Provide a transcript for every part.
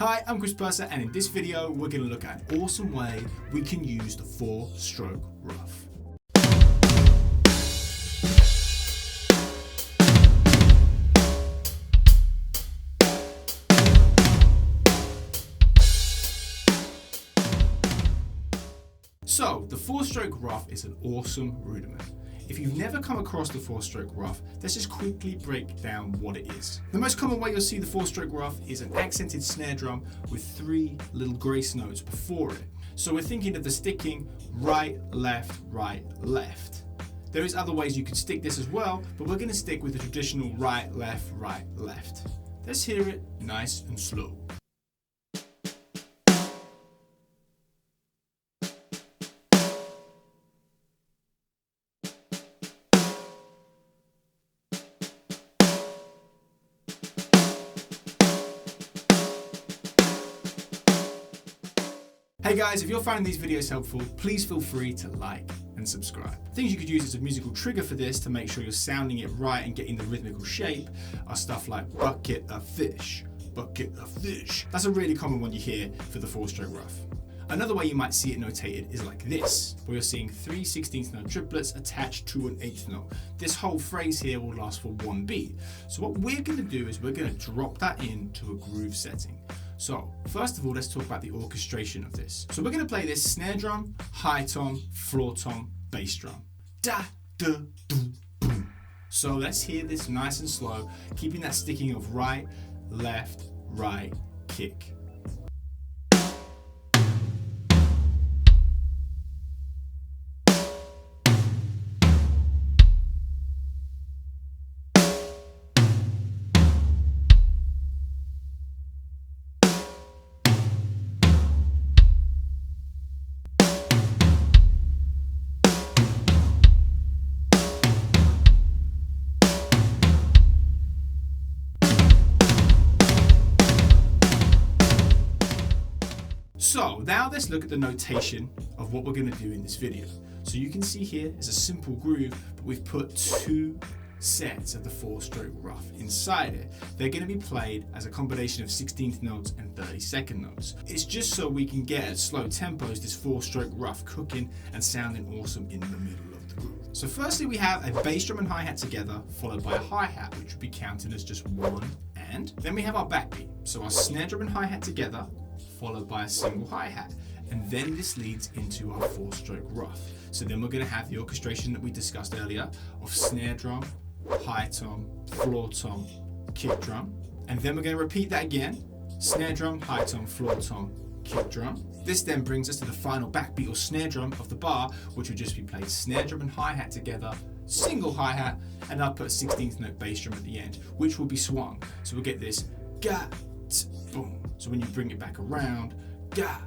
Hi, I'm Chris Purser, and in this video we're going to look at an awesome way we can use the 4-stroke ruff. So, the 4-stroke ruff is an awesome rudiment. If you've never come across the 4-stroke ruff, let's just quickly break down what it is. The most common way you'll see the 4-stroke ruff is an accented snare drum with 3 little grace notes before it. So we're thinking of the sticking right, left, right, left. There is other ways you could stick this as well, but we're going to stick with the traditional right, left, right, left. Let's hear it nice and slow. Hey guys, if you're finding these videos helpful, please feel free to like and subscribe. Things you could use as a musical trigger for this to make sure you're sounding it right and getting the rhythmical shape are stuff like bucket of fish, bucket of fish. That's a really common one you hear for the 4-stroke ruff. Another way you might see it notated is like this, where you're seeing 3 16th note triplets attached to an 8th note. This whole phrase here will last for 1 beat. So what we're going to do is we're going to drop that into a groove setting. So, first of all, let's talk about the orchestration of this. So we're going to play this snare drum, high tom, floor tom, bass drum. Da, da, boom, boom. So let's hear this nice and slow, keeping that sticking of right, left, right, kick. So now let's look at the notation of what we're going to do in this video. So you can see here is a simple groove, but we've put 2 sets of the 4-stroke ruff inside it. They're going to be played as a combination of 16th notes and 32nd notes. It's just so we can get at slow tempos this 4-stroke ruff cooking and sounding awesome in the middle of the groove. So firstly we have a bass drum and hi-hat together, followed by a hi-hat, which would be counted as just 1 and. Then we have our backbeat. So our snare drum and hi-hat together, followed by a single hi-hat, and then this leads into our 4-stroke ruff. So then we're going to have the orchestration that we discussed earlier of snare drum, high tom, floor tom, kick drum, and then we're going to repeat that again, snare drum, high tom, floor tom, kick drum. This then brings us to the final backbeat or snare drum of the bar, which would just be played snare drum and hi-hat together, single hi-hat, and I'll put a 16th note bass drum at the end, which will be swung. So we'll get this ga, boom. So when you bring it back around, ga,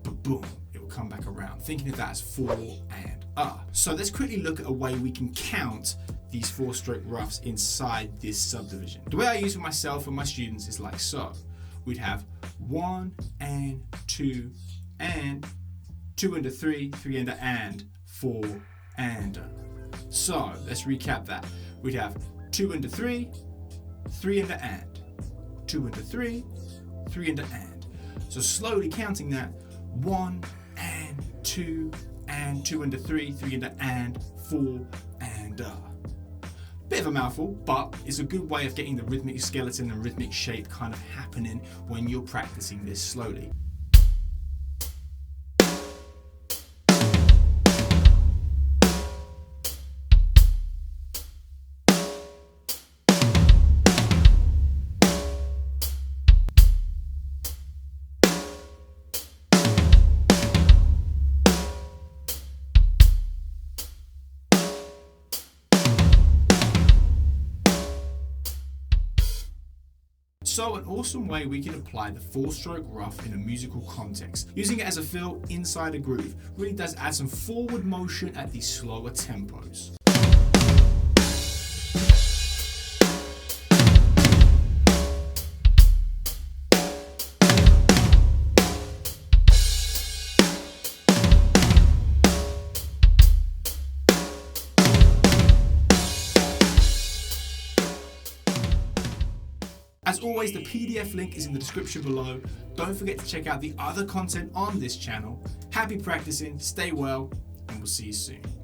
boom, it will come back around. Thinking of that as 4 and up. So let's quickly look at a way we can count these 4-stroke ruffs inside this subdivision. The way I use it myself and my students is like so. We'd have 1 and 2 and 2 and a 3, 3 and a and 4 and a. So let's recap that. We'd have 2 and a 3, 3 and a and, 2 and a 3, 3 and a and. So slowly counting that, 1 and 2 and 2 and a 3, 3 and a and, 4 and a. Bit of a mouthful, but it's a good way of getting the rhythmic skeleton and rhythmic shape kind of happening when you're practicing this slowly. So an awesome way we can apply the 4-stroke ruff in a musical context, using it as a fill inside a groove, really does add some forward motion at these slower tempos. As always, the PDF link is in the description below. Don't forget to check out the other content on this channel. Happy practicing, stay well, and we'll see you soon.